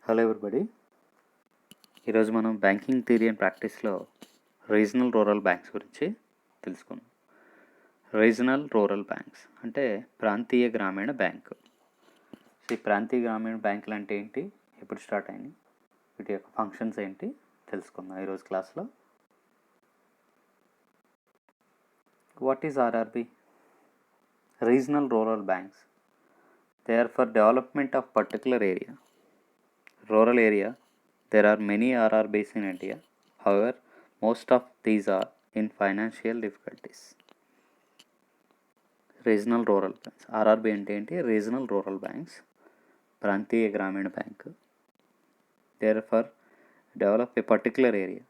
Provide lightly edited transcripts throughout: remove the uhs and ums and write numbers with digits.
Hello everybody. ఈరోజు మనం banking theory and ప్రాక్టీస్లో రీజనల్ రూరల్ బ్యాంక్స్ గురించి తెలుసుకుందాం. రీజనల్ రూరల్ బ్యాంక్స్ అంటే ప్రాంతీయ గ్రామీణ బ్యాంకు. ఈ ప్రాంతీయ గ్రామీణ బ్యాంకులు అంటే ఏంటి, ఎప్పుడు స్టార్ట్ అయినాయి, వీటి యొక్క ఫంక్షన్స్ ఏంటి తెలుసుకుందాం ఈరోజు క్లాస్లో. What is RRB? Regional rural banks. They are for development of particular area. Rural area, there are many RRBs in India. However, most of these are in financial difficulties. Regional rural banks. RRB అంటే ఏంటి? Regional rural banks. ప్రాంతీయ గ్రామీణ bank. They are for develop a particular area.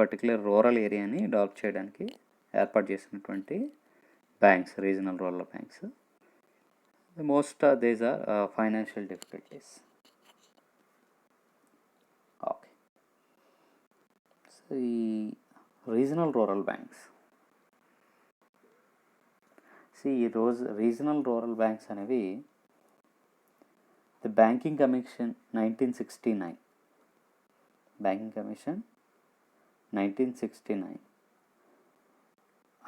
Particular rural ఏరియాని develop చేయడానికి ఏర్పాటు చేసినటువంటి banks regional rural banks. Most these are financial difficulties. ఈ regional rural banks, regional rural banks అనేవి the banking commission 1969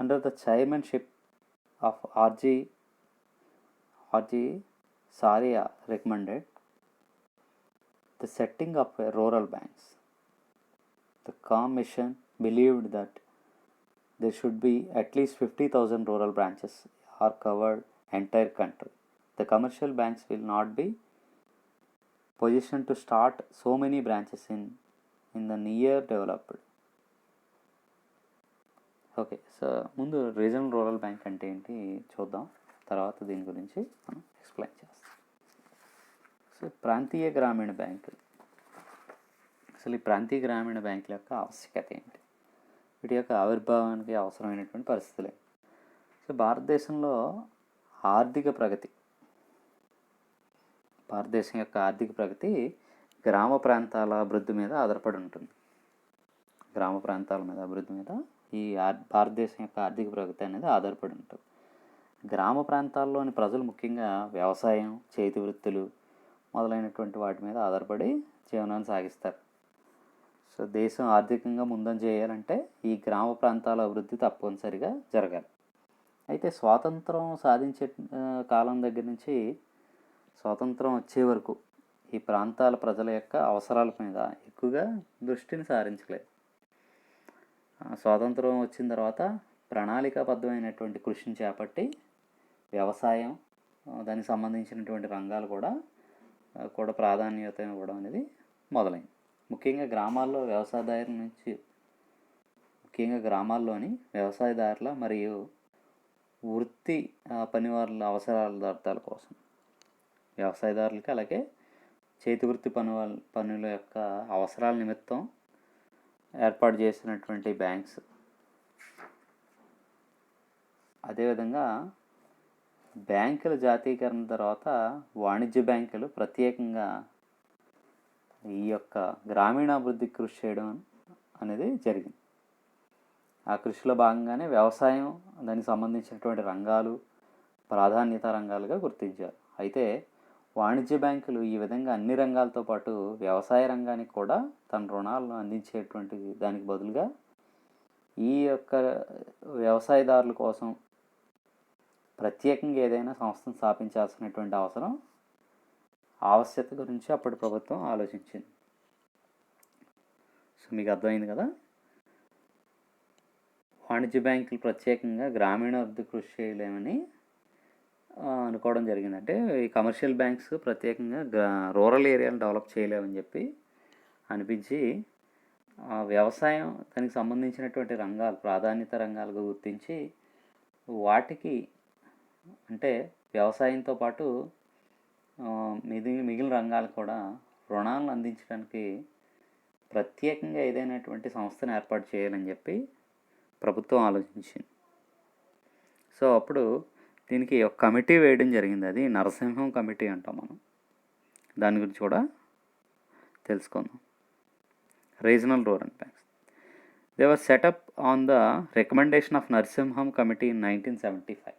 under the chairmanship of R.G. Saria recommended the setting of rural banks. The commission believed that there should be at least 50,000 rural branches are covered entire country. The commercial banks will not be positioned to start so many branches in the near developed. Okay, so ముందు regional rural bank అంటే ఏంటి చూద్దాం, తర్వాత దీని గురించి మనం explain చేస్తాం. So ప్రాంతీయ గ్రామీణ బ్యాంకులు, అసలు ఈ ప్రాంతీయ గ్రామీణ బ్యాంకుల యొక్క ఆవశ్యకత ఏంటి, వీటి యొక్క ఆవిర్భావానికి అవసరమైనటువంటి పరిస్థితులే. సో భారతదేశంలో భారతదేశం యొక్క ఆర్థిక ప్రగతి గ్రామ ప్రాంతాల అభివృద్ధి మీద ఆధారపడి ఉంటుంది. గ్రామ ప్రాంతాల మీద అభివృద్ధి మీద ఈ భారతదేశం యొక్క ఆర్థిక ప్రగతి అనేది ఆధారపడి ఉంటుంది. గ్రామ ప్రాంతాల్లోని ప్రజలు ముఖ్యంగా వ్యవసాయం, చేతి వృత్తులు మొదలైనటువంటి వాటి మీద ఆధారపడి జీవనాన్ని సాగిస్తారు. సో దేశం ఆర్థికంగా ముందంజ చేయాలంటే ఈ గ్రామ ప్రాంతాల అభివృద్ధి తప్పనిసరిగా జరగాలి. అయితే స్వాతంత్రం సాధించే కాలం దగ్గర నుంచి స్వాతంత్రం వచ్చే వరకు ఈ ప్రాంతాల ప్రజల యొక్క అవసరాల మీద ఎక్కువగా దృష్టిని సారించలేదు. స్వాతంత్రం వచ్చిన తర్వాత ప్రణాళికాబద్ధమైనటువంటి కృషిని చేపట్టి వ్యవసాయం, దానికి సంబంధించినటువంటి రంగాలు కూడా ప్రాధాన్యత ఇవ్వడం అనేది మొదలైంది. ముఖ్యంగా గ్రామాల్లోని వ్యవసాయదారుల మరియు వృత్తి పనివారుల అవసరాల కోసం, వ్యవసాయదారులకి అలాగే చేతి వృత్తి పనుల యొక్క అవసరాల నిమిత్తం ఏర్పాటు చేసినటువంటి బ్యాంక్స్. అదేవిధంగా బ్యాంకుల జాతీకరణ తర్వాత వాణిజ్య బ్యాంకులు ప్రత్యేకంగా ఈ యొక్క గ్రామీణాభివృద్ధి కృషి చేయడం అనేది జరిగింది. ఆ కృషిలో భాగంగానే వ్యవసాయం, దానికి సంబంధించినటువంటి రంగాలు ప్రాధాన్యత రంగాలుగా గుర్తించారు. అయితే వాణిజ్య బ్యాంకులు ఈ విధంగా అన్ని రంగాలతో పాటు వ్యవసాయ రంగానికి కూడా తన రుణాలను అందించేటువంటి దానికి బదులుగా ఈ యొక్క వ్యవసాయదారుల కోసం ప్రత్యేకంగా ఏదైనా సంస్థను స్థాపించాల్సినటువంటి ఆవశ్యకత గురించి అప్పటి ప్రభుత్వం ఆలోచించింది. సో మీకు అర్థమైంది కదా, వాణిజ్య బ్యాంకులు ప్రత్యేకంగా గ్రామీణాభివృద్ధి కృషి చేయలేమని అనుకోవడం జరిగింది. అంటే ఈ కమర్షియల్ బ్యాంక్స్ ప్రత్యేకంగా రూరల్ ఏరియాను డెవలప్ చేయలేమని చెప్పి అనిపించి వ్యవసాయం, దానికి సంబంధించినటువంటి రంగాలు ప్రాధాన్యత రంగాలుగా గుర్తించి వాటికి, అంటే వ్యవసాయంతో పాటు మిగిలిన రంగాలు కూడా రుణాలను అందించడానికి ప్రత్యేకంగా ఏదైనటువంటి సంస్థను ఏర్పాటు చేయాలని చెప్పి ప్రభుత్వం ఆలోచించింది. సో అప్పుడు దీనికి ఒక కమిటీ వేయడం జరిగింది. అది నరసింహం కమిటీ అంటాం మనం. దాని గురించి కూడా తెలుసుకుందాం. Regional rural banks, they were setup on the recommendation of Narasimham committee in 1975.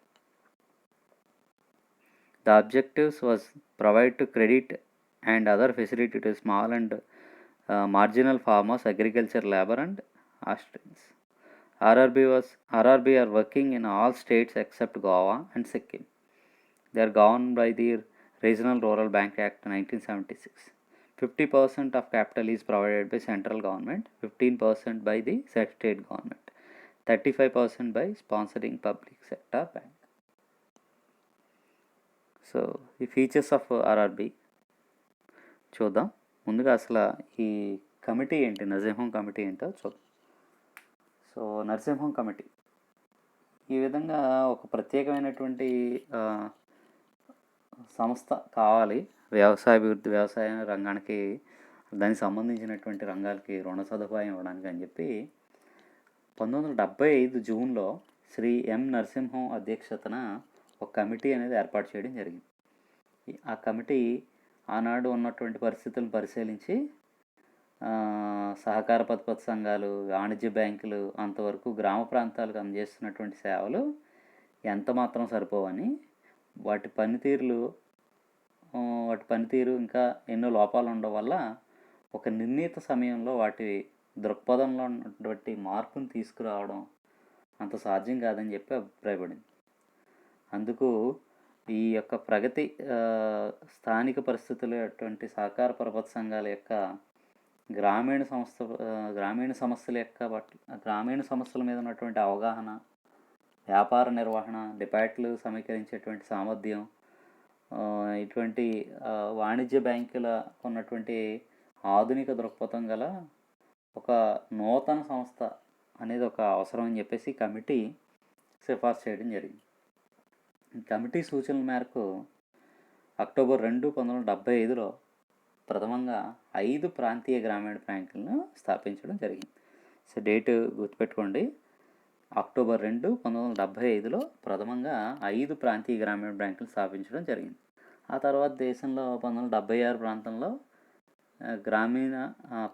The objectives was provide to credit and other facility to small and marginal farmers, agriculture labor and artisans. RRB are working in all states except Goa and Sikkim. They are governed by the Regional Rural Bank Act 1976. 50% of capital is provided by central government, 15% by the state government, 35% by sponsoring public sector bank. So ఈ features of RRB చూద్దాం. ముందుగా అసలు ఈ committee ఏంటి, Narasimham committee ఏంటో చూద్దాం. So Narasimham committee ఈ విధంగా ఒక ప్రత్యేకమైనటువంటి సంస్థ కావాలి వ్యవసాయ రంగానికి, దానికి సంబంధించినటువంటి రంగాలకి రుణ సదుపాయం ఇవ్వడానికి అని చెప్పి 1975 జూన్లో శ్రీ ఎం నరసింహం అధ్యక్షతన ఒక కమిటీ అనేది ఏర్పాటు చేయడం జరిగింది. ఆ కమిటీ ఆనాడు ఉన్నటువంటి పరిస్థితులను పరిశీలించి సహకార పరపతి సంఘాలు, వాణిజ్య బ్యాంకులు అంతవరకు గ్రామ ప్రాంతాలకు అందజేస్తున్నటువంటి సేవలు ఎంత మాత్రం సరిపోవని, వాటి పనితీరు ఇంకా ఎన్నో లోపాలు ఉండడం వల్ల ఒక నిర్ణీత సమయంలో వాటి దృక్పథంలో ఉన్నటువంటి మార్పును తీసుకురావడం అంత సాధ్యం కాదని చెప్పి అభిప్రాయపడింది. అందుకు ఈ యొక్క ప్రగతి స్థానిక పరిస్థితులు అటువంటి సహకార పరపతి సంఘాల యొక్క గ్రామీణ సమస్యల మీద ఉన్నటువంటి అవగాహన, వ్యాపార నిర్వహణ, డిపాజిట్లు సమీకరించేటువంటి సామర్థ్యం, ఇటువంటి వాణిజ్య బ్యాంకుల ఉన్నటువంటి ఆధునిక దృక్పథం గల ఒక నూతన సంస్థ అనేది ఒక అవసరం అని చెప్పేసి కమిటీ సిఫార్సు చేయడం జరిగింది. కమిటీ సూచనల మేరకు అక్టోబర్ 2, 1975లో ప్రథమంగా 5 ప్రాంతీయ గ్రామీణ బ్యాంకులను స్థాపించడం జరిగింది. సో డేట్ గుర్తుపెట్టుకోండి, అక్టోబర్ 2, 1975లో ప్రథమంగా 5 ప్రాంతీయ గ్రామీణ బ్యాంకులు స్థాపించడం జరిగింది. ఆ తర్వాత దేశంలో 1976 ప్రాంతంలో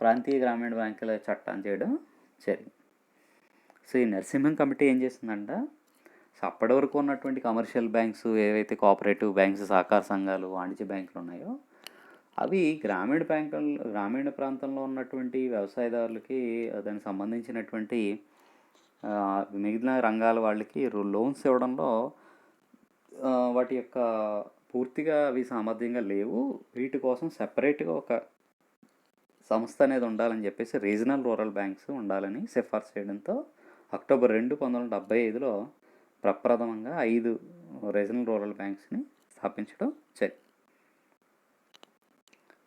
ప్రాంతీయ గ్రామీణ బ్యాంకుల చట్టాన్ని చేయడం జరిగింది. సో ఈ నరసింహం కమిటీ ఏం చేస్తుందంట, సో అప్పటి వరకు ఉన్నటువంటి కమర్షియల్ బ్యాంక్స్, ఏవైతే కోఆపరేటివ్ బ్యాంక్స్, సహకార సంఘాలు, వాణిజ్య బ్యాంకులు ఉన్నాయో అవి గ్రామీణ ప్రాంతంలో ఉన్నటువంటి వ్యవసాయదారులకి, దానికి సంబంధించినటువంటి మిగిలిన రంగాల వాళ్ళకి లోన్స్ ఇవ్వడంలో వాటి యొక్క పూర్తిగా అవి సామర్థ్యంగా లేవు. వీటి కోసం సెపరేట్గా ఒక సంస్థ అనేది ఉండాలని చెప్పేసి రీజనల్ రూరల్ బ్యాంక్స్ ఉండాలని సిఫార్సు చేయడంతో అక్టోబర్ 2, 1975లో ప్రప్రథమంగా 5 రీజనల్ రూరల్ బ్యాంక్స్ని స్థాపించడం జరిగింది.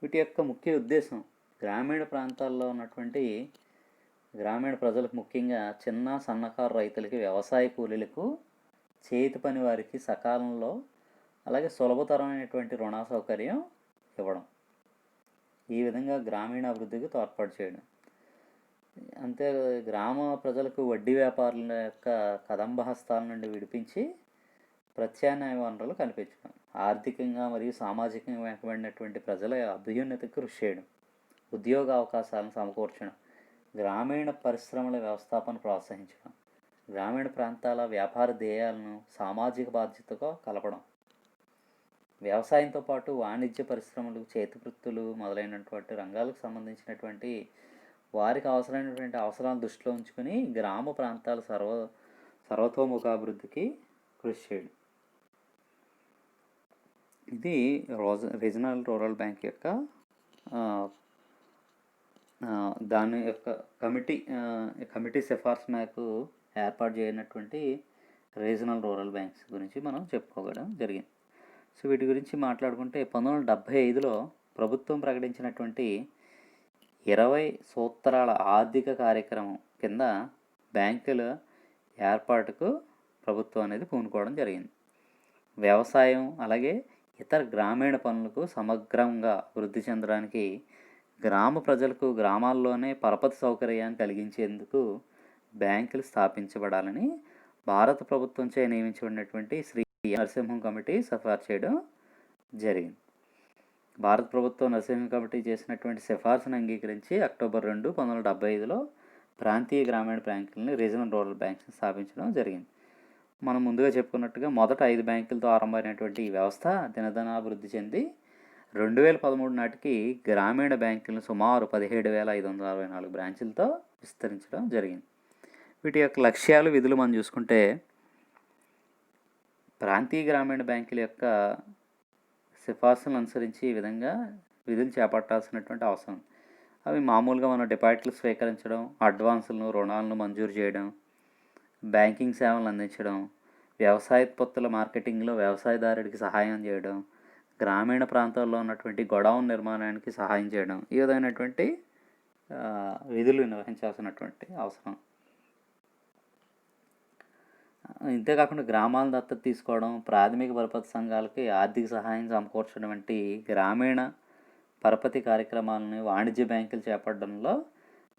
వీటి యొక్క ముఖ్య ఉద్దేశం గ్రామీణ ప్రాంతాల్లో ఉన్నటువంటి గ్రామీణ ప్రజలకు, ముఖ్యంగా చిన్న సన్నకారు రైతులకి, వ్యవసాయ కూలీలకు, చేతి పని వారికి సకాలంలో అలాగే సులభతరమైనటువంటి రుణ సౌకర్యం ఇవ్వడం, ఈ విధంగా గ్రామీణ అభివృద్ధికి తోడ్పాటు చేయడం. అంతే గ్రామ ప్రజలకు వడ్డీ వ్యాపారుల యొక్క కదంబ హస్తాల నుండి విడిపించి ప్రత్యామ్నాయ వనరులు కల్పించడం, ఆర్థికంగా మరియు సామాజికంగా వెనుకబడినటువంటి ప్రజల అభ్యున్నతికి కృషి చేయడం, ఉద్యోగ అవకాశాలను సమకూర్చడం, గ్రామీణ పరిశ్రమల వ్యవస్థాపన ప్రోత్సహించడం, గ్రామీణ ప్రాంతాల వ్యాపార ధ్యేయాలను సామాజిక బాధ్యతగా కలపడం, వ్యవసాయంతో పాటు వాణిజ్య పరిశ్రమలు, చేతి వృత్తులు మొదలైనటువంటి రంగాలకు సంబంధించినటువంటి వారికి అవసరమైనటువంటి అవసరాలను దృష్టిలో ఉంచుకొని గ్రామ ప్రాంతాల సర్వతోముఖాభివృద్ధికి కృషి చేయడం. ఇది రీజనల్ రూరల్ బ్యాంక్ యొక్క దాని యొక్క కమిటీ సిఫార్సు మేరకు ఏర్పాటు చేయనటువంటి రీజనల్ రూరల్ బ్యాంక్స్ గురించి మనం చెప్పుకోవడం జరిగింది. సో వీటి గురించి మాట్లాడుకుంటే 1975లో ప్రభుత్వం ప్రకటించినటువంటి 20 సూత్రాల ఆర్థిక కార్యక్రమం కింద బ్యాంకుల ఏర్పాటుకు ప్రభుత్వం అనేది పూనుకోవడం జరిగింది. వ్యవసాయం అలాగే ఇతర గ్రామీణ పనులకు సమగ్రంగా వృద్ధి చెందడానికి గ్రామ ప్రజలకు గ్రామాల్లోనే పరపతి సౌకర్యాన్ని కలిగించేందుకు బ్యాంకులు స్థాపించబడాలని భారత ప్రభుత్వంచే నియమించబడినటువంటి శ్రీ నరసింహం కమిటీ సిఫార్సు చేయడం జరిగింది. భారత ప్రభుత్వం నరసింహం కమిటీ చేసినటువంటి సిఫార్సును అంగీకరించి అక్టోబర్ 2, 1975లో ప్రాంతీయ గ్రామీణ బ్యాంకులని, రీజనల్ రూరల్ బ్యాంక్స్ని స్థాపించడం జరిగింది. మనం ముందుగా చెప్పుకున్నట్టుగా మొదట 5 బ్యాంకులతో ఆరంభమైనటువంటి ఈ వ్యవస్థ దినదినాభివృద్ధి చెంది 2013 నాటికి గ్రామీణ బ్యాంకులను సుమారు 17,564 బ్రాంచులతో విస్తరించడం జరిగింది. వీటి యొక్క లక్ష్యాలు, విధులు మనం చూసుకుంటే, ప్రాంతీయ గ్రామీణ బ్యాంకుల యొక్క సిఫార్సులను అనుసరించి ఈ విధంగా విధులు చేపట్టాల్సినటువంటి అవసరం. అవి మామూలుగా మనం డిపాజిట్లు స్వీకరించడం, అడ్వాన్సులను, రుణాలను మంజూరు చేయడం, బ్యాంకింగ్ సేవలను అందించడం, వ్యవసాయోత్పత్తుల మార్కెటింగ్లో వ్యవసాయదారుడికి సహాయం చేయడం, గ్రామీణ ప్రాంతాల్లో ఉన్నటువంటి గోడౌన్ నిర్మాణానికి సహాయం చేయడం, ఈ విధమైనటువంటి విధులు నిర్వహించాల్సినటువంటి అవసరం. ఇంతేకాకుండా గ్రామాలను దత్తత తీసుకోవడం, ప్రాథమిక పరపతి సంఘాలకి ఆర్థిక సహాయం సమకూర్చడం వంటి గ్రామీణ పరపతి కార్యక్రమాలను వాణిజ్య బ్యాంకులు చేపట్టడంలో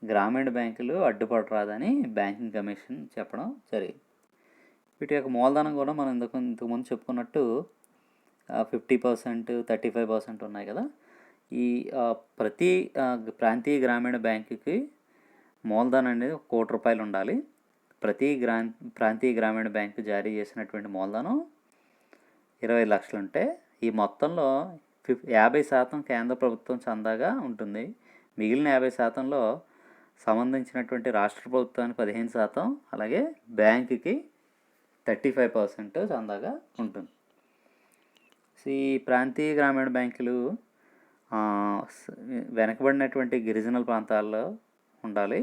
గ్రామీణ బ్యాంకులు అడ్డుపడరాదని బ్యాంకింగ్ కమిషన్ చెప్పడం జరిగింది. వీటి యొక్క మూలధనం కూడా మనం ఇంతకుముందు చెప్పుకున్నట్టు 50%, 35% ఉన్నాయి కదా. ఈ ప్రతి ప్రాంతీయ గ్రామీణ బ్యాంకుకి మూలధనం అనేది ₹1,00,00,000 ఉండాలి. ప్రతి ప్రాంతీయ గ్రామీణ బ్యాంకు జారీ చేసినటువంటి మూలధనం 25 లక్షలు ఉంటే, ఈ మొత్తంలో 50% కేంద్ర ప్రభుత్వం చందాగా ఉంటుంది. మిగిలిన 50%లో సంబంధించినటువంటి రాష్ట్ర ప్రభుత్వానికి 15%, అలాగే బ్యాంకుకి 35% చందాగా ఉంటుంది. ఈ ప్రాంతీయ గ్రామీణ బ్యాంకులు వెనకబడినటువంటి గిరిజనల ప్రాంతాల్లో ఉండాలి.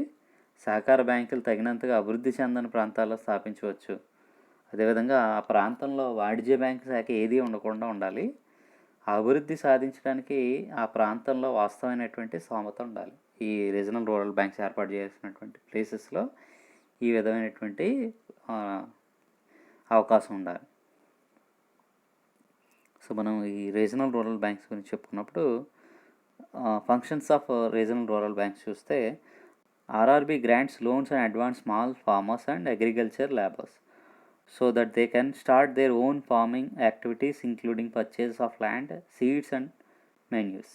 సహకార బ్యాంకులు తగినంతగా అభివృద్ధి చెందని ప్రాంతాల్లో స్థాపించవచ్చు. అదేవిధంగా ఆ ప్రాంతంలో వాణిజ్య బ్యాంకు శాఖ ఏదీ ఉండకుండా ఉండాలి. అభివృద్ధి సాధించడానికి ఆ ప్రాంతంలో వాస్తవమైనటువంటి స్తోమత ఉండాలి. ఈ రీజనల్ రూరల్ బ్యాంక్స్ ఏర్పాటు చేసినటువంటి ప్లేసెస్లో ఈ విధమైనటువంటి అవకాశం ఉండాలి. సో మనం ఈ రీజనల్ రూరల్ బ్యాంక్స్ గురించి చెప్పుకున్నప్పుడు functions of regional rural banks చూస్తే, RRB grants loans and advance small farmers and agriculture laborers so that they can start their own farming activities, including purchase of land, seeds and manures.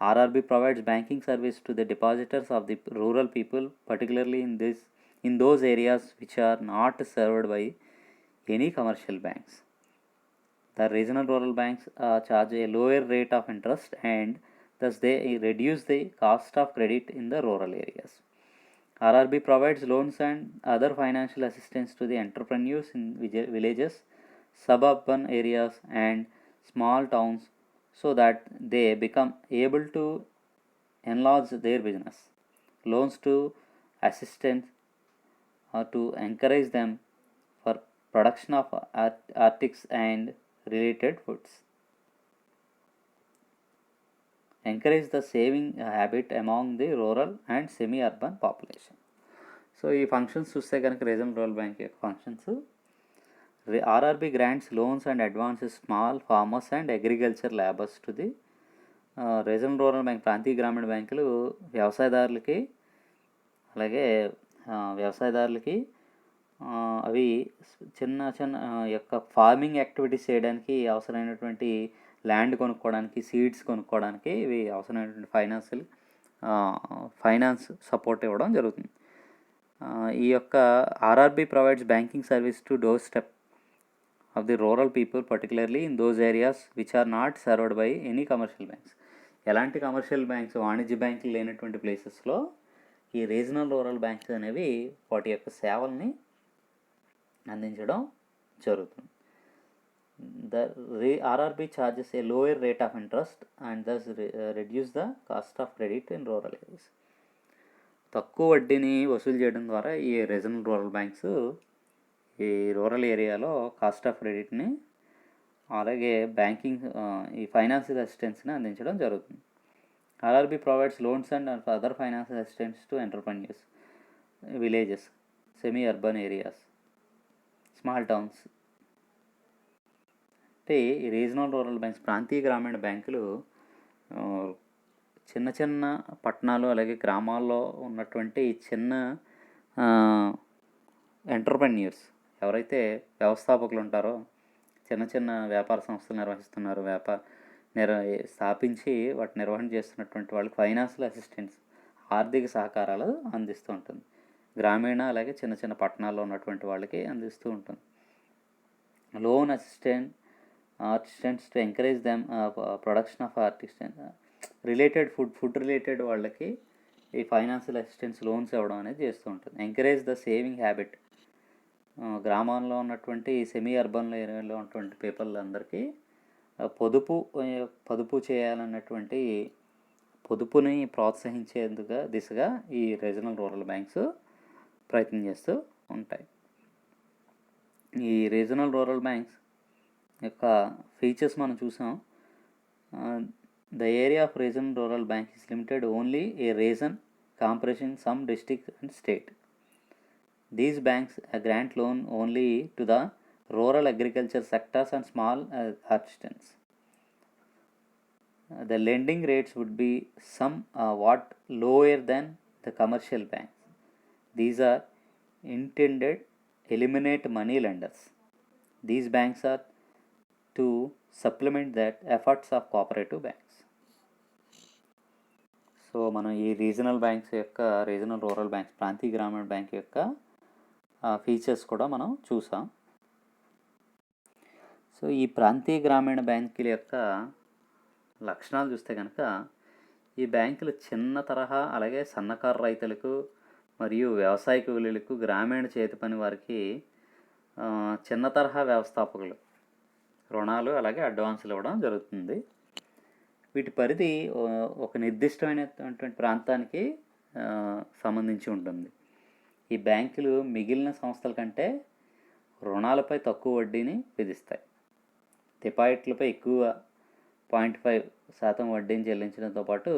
RRB provides banking service to the depositors of the rural people, particularly in those areas which are not served by any commercial banks. The regional rural banks charge a lower rate of interest, and thus they reduce the cost of credit in the rural areas. RRB provides loans and other financial assistance to the entrepreneurs in villages, suburban areas and small towns so that they become able to enlarge their business. Loans to assistance to encourage them for production of articles and related foods. Encourage the saving habit among the rural and semi-urban population. So ఈ functions చూస్తే కనుక regional rural bank యొక్క functions, RRB grants loans and advances small farmers and agriculture laborers to the regional rural bank ప్రాంతీయ గ్రామీణ బ్యాంకులు వ్యవసాయదారులకి, అలాగే వ్యవసాయదారులకి అవి చిన్న చిన్న యొక్క ఫార్మింగ్ యాక్టివిటీస్ చేయడానికి అవసరమైనటువంటి ల్యాండ్ కొనుక్కోవడానికి, సీడ్స్ కొనుక్కోవడానికి ఇవి అవసరమైనటువంటి ఫైనాన్స్ సపోర్ట్ ఇవ్వడం జరుగుతుంది. ఈ యొక్క RRB provides banking service to doorstep of the rural people, particularly in those areas which are not served by any commercial banks. ఎలాంటి కమర్షియల్ బ్యాంక్స్, వాణిజ్య బ్యాంకులు లేనటువంటి ప్లేసెస్లో ఈ రీజనల్ రూరల్ బ్యాంక్స్ అనేవి వాటి యొక్క సేవల్ని అందించడం జరుగుతుంది. The RRB charges a lower rate of interest and thus reduce the cost of credit in rural areas. తక్కువ వడ్డీని వసూలు చేయడం ద్వారా ఈ రీజనల్ రూరల్ బ్యాంక్స్ ఈ రూరల్ ఏరియాలో కాస్ట్ ఆఫ్ క్రెడిట్ని, అలాగే బ్యాంకింగ్ ఈ ఫైనాన్షియల్ అసిస్టెన్స్ని అందించడం జరుగుతుంది. RRB provides loans and other financial assistance to entrepreneurs, villages, semi urban areas, small towns. అంటే ఈ రీజనల్ రూరల్ బ్యాంక్స్, ప్రాంతీయ గ్రామీణ బ్యాంకులు చిన్న చిన్న పట్టణాలు అలాగే గ్రామాల్లో ఉన్నటువంటి చిన్న ఎంటర్ప్రెన్యూర్స్, ఎవరైతే వ్యవస్థాపకులు ఉంటారో, చిన్న చిన్న వ్యాపార సంస్థలు నిర్వహిస్తున్నారు, స్థాపించి వాటి నిర్వహణ చేస్తున్నటువంటి వాళ్ళకి ఫైనాన్షియల్ అసిస్టెన్స్, ఆర్థిక సహకారాలు అందిస్తూ ఉంటుంది. గ్రామీణ అలాగే చిన్న చిన్న పట్టణాల్లో ఉన్నటువంటి వాళ్ళకి అందిస్తూ ఉంటుంది. Loan assistance artisans to encourage them production of artisan related food related వాళ్ళకి ఈ ఫైనాన్షియల్ అసిస్టెన్స్ లోన్స్ ఇవ్వడం అనేది చేస్తూ ఉంటుంది. ఎంకరేజ్ ద సేవింగ్ హ్యాబిట్, గ్రామాల్లో ఉన్నటువంటి సెమీ అర్బన్ ఏరియాలో ఉన్నటువంటి పీపుల్ అందరికీ పొదుపు చేయాలన్నటువంటి పొదుపుని ప్రోత్సహించేందుకు దిశగా ఈ రీజనల్ రూరల్ బ్యాంక్స్ ప్రయత్నం చేస్తూ ఉంటాయి. ఈ రీజనల్ రూరల్ బ్యాంక్స్ యొక్క ఫీచర్స్ మనం చూసాం. The area of regional rural bank is limited only A reason compression some district and state. These banks grant loan only to the rural agriculture sectors and small artisans. The lending rates would be somewhat lower than the commercial banks. These are intended to eliminate money lenders. These banks are to supplement that efforts of cooperative banks. So మనం ఈ regional banks యొక్క regional rural banks ప్రాంతీయ గ్రామీణ bank యొక్క features కూడా మనం చూసాం. So ఈ ప్రాంతీయ గ్రామీణ బ్యాంకుల యొక్క లక్షణాలు చూస్తే కనుక ఈ బ్యాంకులు చిన్న తరహా అలాగే సన్నకారు రైతులకు మరియు వ్యవసాయ కూలీలకు గ్రామీణ చేతి పని వారికి చిన్న తరహా వ్యవస్థాపకులు రుణాలు అలాగే అడ్వాన్సులు ఇవ్వడం జరుగుతుంది. వీటి పరిధి ఒక నిర్దిష్టమైనటువంటి ప్రాంతానికి సంబంధించి ఉంటుంది. ఈ బ్యాంకులు మిగిలిన సంస్థల కంటే రుణాలపై తక్కువ వడ్డీని విధిస్తాయి. డిపాజిట్లపై ఎక్కువ 0.5% వడ్డీని చెల్లించడంతో పాటు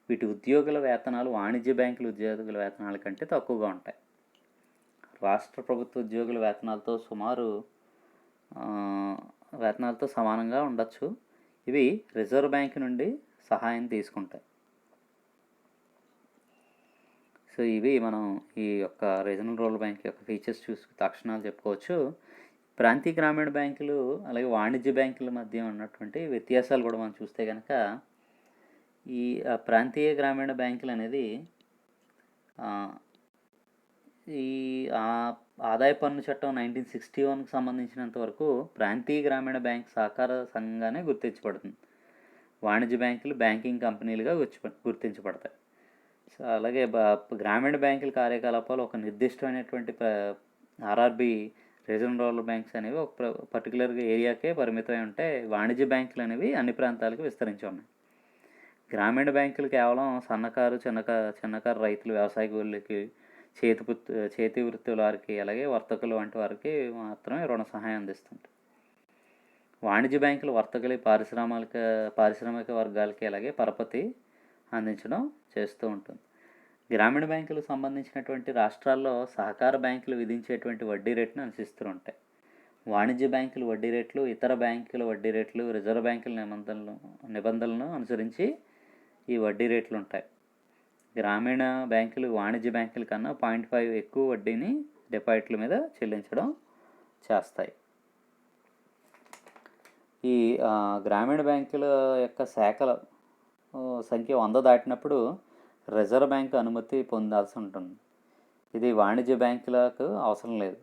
వీటి ఉద్యోగుల వేతనాలు వాణిజ్య బ్యాంకుల ఉద్యోగుల వేతనాల కంటే తక్కువగా ఉంటాయి. రాష్ట్ర ప్రభుత్వ ఉద్యోగుల వేతనాలతో సమానంగా ఉండొచ్చు. ఇవి రిజర్వ్ బ్యాంక్ నుండి సహాయం తీసుకుంటాయి. సో ఇవి మనం ఈ యొక్క రీజనల్ రూరల్ బ్యాంక్ యొక్క ఫీచర్స్ లక్షణాలు చెప్పుకోవచ్చు. ప్రాంతీయ గ్రామీణ బ్యాంకులు అలాగే వాణిజ్య బ్యాంకుల మధ్య ఉన్నటువంటి వ్యత్యాసాలు కూడా మనం చూస్తే కనుక ఈ ప్రాంతీయ గ్రామీణ బ్యాంకులు అనేది ఈ ఆదాయ పన్ను చట్టం 1961కి సంబంధించినంత వరకు ప్రాంతీయ గ్రామీణ బ్యాంక్ సహకార సంఘంగానే గుర్తించబడుతుంది. వాణిజ్య బ్యాంకులు బ్యాంకింగ్ కంపెనీలుగా గుర్తించబడతాయి. సో అలాగే గ్రామీణ బ్యాంకుల కార్యకలాపాలు ఒక నిర్దిష్టమైనటువంటి ఆర్ఆర్బి రీజనల్ రూరల్ బ్యాంక్స్ అనేవి ఒక పర్టికులర్గా ఏరియాకే పరిమితమై ఉంటాయి. వాణిజ్య బ్యాంకులు అనేవి అన్ని ప్రాంతాలకు విస్తరించి ఉన్నాయి. గ్రామీణ బ్యాంకులు కేవలం చిన్నకారు రైతులు, వ్యవసాయ కూలీలకి, చేతి వృత్తుల వారికి అలాగే వర్తకులు వంటి వారికి మాత్రమే రుణ సహాయం అందిస్తుంటాయి. వాణిజ్య బ్యాంకులు వర్తకులు, పారిశ్రామిక వర్గాలకి అలాగే పరపతి అందించడం చేస్తూ ఉంటుంది. గ్రామీణ బ్యాంకులకు సంబంధించినటువంటి రాష్ట్రాల్లో సహకార బ్యాంకులు విధించేటువంటి వడ్డీ రేటును అనుసరిస్తూ ఉంటాయి. వాణిజ్య బ్యాంకుల వడ్డీ రేట్లు, ఇతర బ్యాంకుల వడ్డీ రేట్లు రిజర్వ్ బ్యాంకుల నిబంధనలను అనుసరించి ఈ వడ్డీ రేట్లు ఉంటాయి. గ్రామీణ బ్యాంకులు వాణిజ్య బ్యాంకుల కన్నా 0.5 ఎక్కువ వడ్డీని డిపాజిట్ల మీద చెల్లించడం చేస్తాయి. ఈ గ్రామీణ బ్యాంకుల యొక్క శాఖల సంఖ్య 100 దాటినప్పుడు రిజర్వ్ బ్యాంక్ అనుమతి పొందాల్సి ఉంటుంది. ఇది వాణిజ్య బ్యాంకులకు అవసరం లేదు.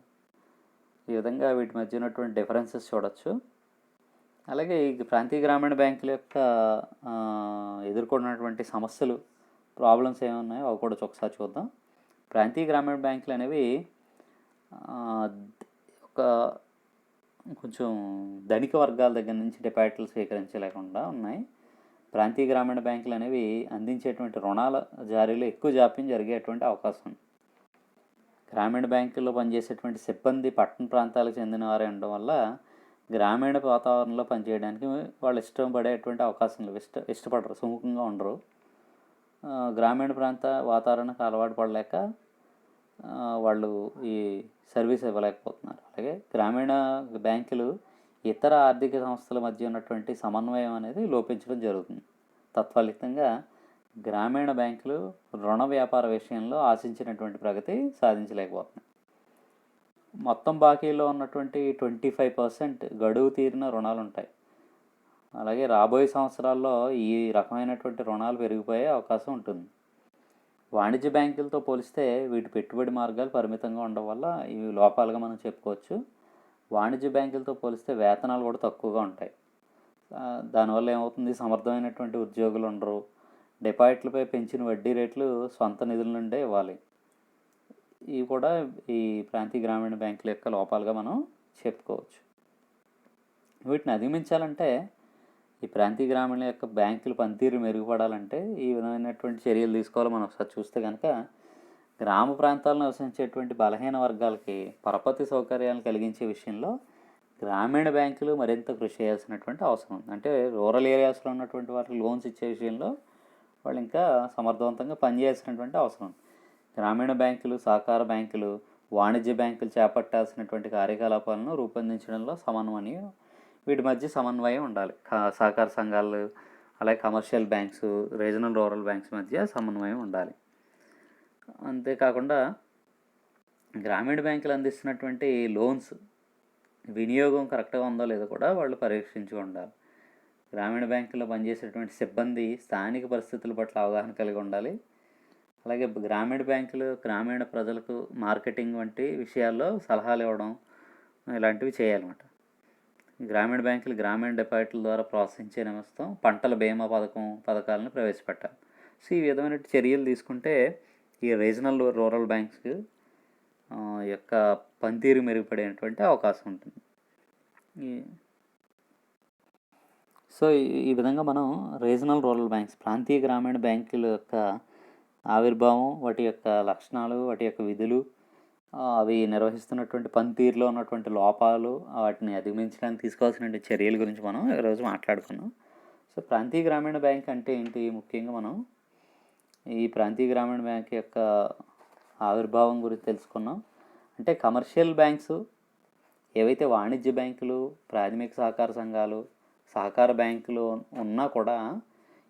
ఈ విధంగా వీటి మధ్య ఉన్నటువంటి డిఫరెన్సెస్ చూడవచ్చు. అలాగే ఈ ప్రాంతీయ గ్రామీణ బ్యాంకుల యొక్క ఎదుర్కొన్నటువంటి సమస్యలు, ప్రాబ్లమ్స్ ఏమున్నాయో అవి కూడా ఒకసారి చూద్దాం. ప్రాంతీయ గ్రామీణ బ్యాంకులు అనేవి ఒక కొంచెం ధనిక వర్గాల దగ్గర నుంచి డిపాజిట్లు స్వీకరించలేకుండా ఉన్నాయి. ప్రాంతీయ గ్రామీణ బ్యాంకులు అనేవి అందించేటువంటి రుణాల జారీలో ఎక్కువ జాప్యం జరిగేటువంటి అవకాశం ఉంది. గ్రామీణ బ్యాంకుల్లో పనిచేసేటువంటి సిబ్బంది పట్టణ ప్రాంతాలకు చెందిన వారే ఉండడం వల్ల గ్రామీణ వాతావరణంలో పనిచేయడానికి వాళ్ళు ఇష్టపడేటువంటి అవకాశం లేవు. ఇష్టపడరు, సుముఖంగా ఉండరు. గ్రామీణ ప్రాంత వాతావరణానికి అలవాటు పడలేక వాళ్ళు ఈ సర్వీస్ ఇవ్వలేకపోతున్నారు. అలాగే గ్రామీణ బ్యాంకులు ఇతర ఆర్థిక సంస్థల మధ్య ఉన్నటువంటి సమన్వయం అనేది లోపించడం జరుగుతుంది. తత్ఫలితంగా గ్రామీణ బ్యాంకులు రుణ వ్యాపార విషయంలో ఆశించినటువంటి ప్రగతి సాధించలేకపోతున్నాయి. మొత్తం బాకీలో ఉన్నటువంటి 25% గడువు తీరిన రుణాలు ఉంటాయి. అలాగే రాబోయే సంవత్సరాల్లో ఈ రకమైనటువంటి రుణాలు పెరిగిపోయే అవకాశం ఉంటుంది. వాణిజ్య బ్యాంకులతో పోలిస్తే వీటి పెట్టుబడి మార్గాలు పరిమితంగా ఉండడం వల్ల ఇవి లోపాలుగా మనం చెప్పుకోవచ్చు. వాణిజ్య బ్యాంకులతో పోలిస్తే వేతనాలు కూడా తక్కువగా ఉంటాయి. దానివల్ల ఏమవుతుంది, సమర్థమైనటువంటి ఉద్యోగులు ఉండరు. డిపాజిట్లపై పెంచిన వడ్డీ రేట్లు సొంత నిధుల నుండే ఇవ్వాలి. ఇవి కూడా ఈ ప్రాంతీయ గ్రామీణ బ్యాంకుల యొక్క లోపాలుగా మనం చెప్పుకోవచ్చు. వీటిని అధిగమించాలంటే ఈ ప్రాంతీయ గ్రామీణ యొక్క బ్యాంకుల పనితీరు మెరుగుపడాలంటే ఈ విధమైనటువంటి చర్యలు తీసుకోవాలి. మనం ఒకసారి చూస్తే కనుక గ్రామ ప్రాంతాల్లో నివసించేటువంటి బలహీన వర్గాలకి పరపతి సౌకర్యాలను కలిగించే విషయంలో గ్రామీణ బ్యాంకులు మరింత కృషి చేయాల్సినటువంటి అవసరం ఉంది. అంటే రూరల్ ఏరియాస్లో ఉన్నటువంటి వారికి లోన్స్ ఇచ్చే విషయంలో వాళ్ళు ఇంకా సమర్థవంతంగా పనిచేయాల్సినటువంటి అవసరం ఉంది. గ్రామీణ బ్యాంకులు, సహకార బ్యాంకులు, వాణిజ్య బ్యాంకులు చేపట్టాల్సినటువంటి కార్యకలాపాలను రూపొందించడంలో వీటి మధ్య సమన్వయం ఉండాలి. సహకార సంఘాలు, అలాగే commercial banks, regional rural banks మధ్య సమన్వయం ఉండాలి. అంతేకాకుండా గ్రామీణ బ్యాంకులు అందిస్తున్నటువంటి లోన్స్ వినియోగం కరెక్ట్గా ఉందో లేదో కూడా వాళ్ళు పరీక్షించి ఉండాలి. గ్రామీణ బ్యాంకుల్లో పనిచేసేటువంటి సిబ్బంది స్థానిక పరిస్థితుల పట్ల అవగాహన కలిగి ఉండాలి. అలాగే గ్రామీణ బ్యాంకులు గ్రామీణ ప్రజలకు మార్కెటింగ్ వంటి విషయాల్లో సలహాలు ఇవ్వడం ఇలాంటివి చేయాలన్నమాట. గ్రామీణ బ్యాంకులు గ్రామీణ డిపాజిట్ల ద్వారా ప్రోత్సహించే నిమిత్తం పంటల బీమా పథకాలను ప్రవేశపెట్టాలి. సో ఈ విధమైన చర్యలు తీసుకుంటే ఈ రీజనల్ రూరల్ బ్యాంక్స్ యొక్క పనితీరు మెరుగుపడేటువంటి అవకాశం ఉంటుంది. సో ఈ విధంగా మనం రీజనల్ రూరల్ బ్యాంక్స్, ప్రాంతీయ గ్రామీణ బ్యాంకుల యొక్క ఆవిర్భావం, వాటి యొక్క లక్షణాలు, వాటి యొక్క విధులు, అవి నిర్వహిస్తున్నటువంటి పనితీరులో ఉన్నటువంటి లోపాలు, వాటిని అధిగమించడానికి తీసుకోవాల్సిన చర్యల గురించి మనం ఈరోజు మాట్లాడుకున్నాం. సో ప్రాంతీయ గ్రామీణ బ్యాంక్ అంటే ఏంటి, ముఖ్యంగా మనం ఈ ప్రాంతీయ గ్రామీణ బ్యాంక్ యొక్క ఆవిర్భావం గురించి తెలుసుకున్నాం. అంటే కమర్షియల్ బ్యాంక్స్ ఏవైతే వాణిజ్య బ్యాంకులు, ప్రాథమిక సహకార సంఘాలు, సహకార బ్యాంకులు ఉన్నా కూడా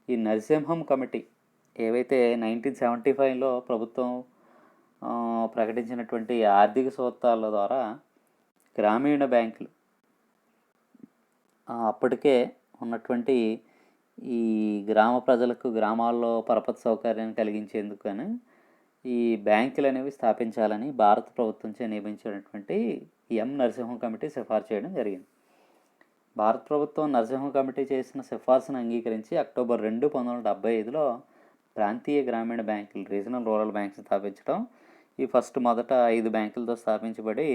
ఈ నరసింహం కమిటీ ఏవైతే 1975లో ప్రభుత్వం ప్రకటించినటువంటి ఆర్థిక సూత్రాల ద్వారా గ్రామీణ బ్యాంకులు అప్పటికే ఉన్నటువంటి ఈ గ్రామ ప్రజలకు గ్రామాల్లో పరపతి సౌకర్యాన్ని కలిగించేందుకు అని ఈ బ్యాంకులు అనేవి స్థాపించాలని భారత ప్రభుత్వంచే నియమించినటువంటి ఎం నరసింహం కమిటీ సిఫార్సు చేయడం జరిగింది. భారత ప్రభుత్వం నరసింహం కమిటీ చేసిన సిఫార్సును అంగీకరించి అక్టోబర్ 2, 1975లో ప్రాంతీయ గ్రామీణ బ్యాంకులు, రీజనల్ రూరల్ బ్యాంక్స్ స్థాపించడం. ఈ మొదట 5 బ్యాంకులతో స్థాపించబడి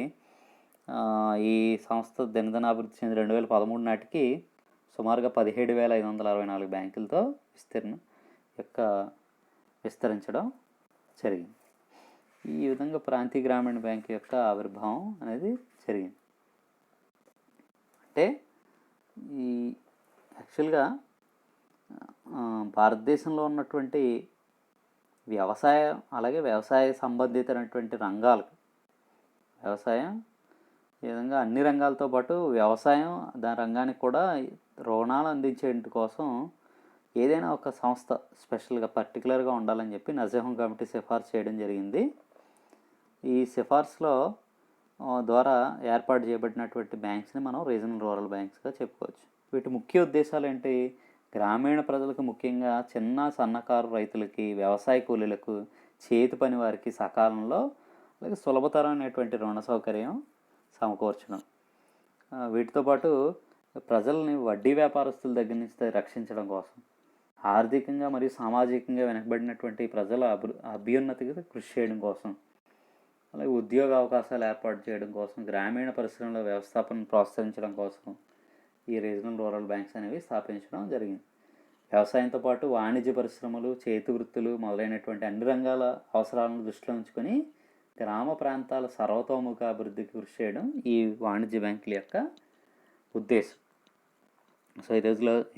ఈ సంస్థ దినదినాభివృద్ధి చెంది 2013 నాటికి సుమారుగా 17,564 బ్యాంకులతో విస్తరించడం జరిగింది. ఈ విధంగా ప్రాంతీయ గ్రామీణ బ్యాంక్ యొక్క ఆవిర్భావం అనేది జరిగింది. అంటే ఈ యాక్చువల్గా భారతదేశంలో ఉన్నటువంటి వ్యవసాయం, అలాగే వ్యవసాయ సంబంధితమైనటువంటి రంగాలకు, వ్యవసాయం ఈ విధంగా అన్ని రంగాలతో పాటు వ్యవసాయం దాని రంగానికి కూడా రుణాలు అందించేందుకు కోసం ఏదైనా ఒక సంస్థ స్పెషల్గా పర్టికులర్గా ఉండాలని చెప్పి నరసింహం కమిటీ సిఫార్సు చేయడం జరిగింది. ఈ సిఫార్సులో ద్వారా ఏర్పాటు చేయబడినటువంటి బ్యాంక్స్ని మనం రీజనల్ రూరల్ బ్యాంక్స్గా చెప్పుకోవచ్చు. వీటి ముఖ్య ఉద్దేశాలు ఏంటి, గ్రామీణ ప్రజలకు, ముఖ్యంగా చిన్న సన్నకారు రైతులకి, వ్యవసాయ కూలీలకు, చేతి పని వారికి సకాలంలో అలాగే సులభతరమైనటువంటి రుణ సౌకర్యం సమకూర్చడం. వీటితో పాటు ప్రజల్ని వడ్డీ వ్యాపారస్తుల దగ్గర నుంచి రక్షించడం కోసం, ఆర్థికంగా మరియు సామాజికంగా వెనకబడినటువంటి ప్రజల అభ్యున్నతికి కృషి చేయడం కోసం, అలాగే ఉద్యోగ అవకాశాలు ఏర్పాటు చేయడం కోసం, గ్రామీణ పరిశ్రమల వ్యవస్థాపనను ప్రోత్సహించడం కోసం ఈ రీజనల్ రూరల్ బ్యాంక్స్ అనేవి స్థాపించడం జరిగింది. వ్యవసాయంతో పాటు వాణిజ్య పరిశ్రమలు, చేతి వృత్తులు మొదలైనటువంటి అన్ని రంగాల అవసరాలను దృష్టిలో ఉంచుకొని గ్రామ ప్రాంతాల సర్వతోముఖ అభివృద్ధికి కృషి చేయడం ఈ వాణిజ్య బ్యాంకుల యొక్క ఉద్దేశం. సో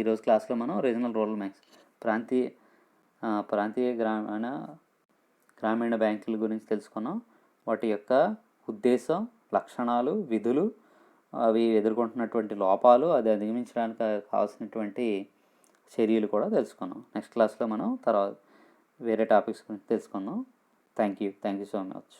ఈరోజు క్లాస్లో మనం రీజనల్ రూరల్ బ్యాంక్స్, ప్రాంతీయ గ్రామీణ బ్యాంకుల గురించి తెలుసుకున్నాం. వాటి యొక్క ఉద్దేశం, లక్షణాలు, విధులు, అవి ఎదుర్కొంటున్నటువంటి లోపాలు, అది అధిగమించడానికి కావాల్సినటువంటి చర్యలు కూడా తెలుసుకున్నాం. నెక్స్ట్ క్లాస్లో మనం తర్వాత వేరే టాపిక్స్ గురించి తెలుసుకుందాం. Thank you so much.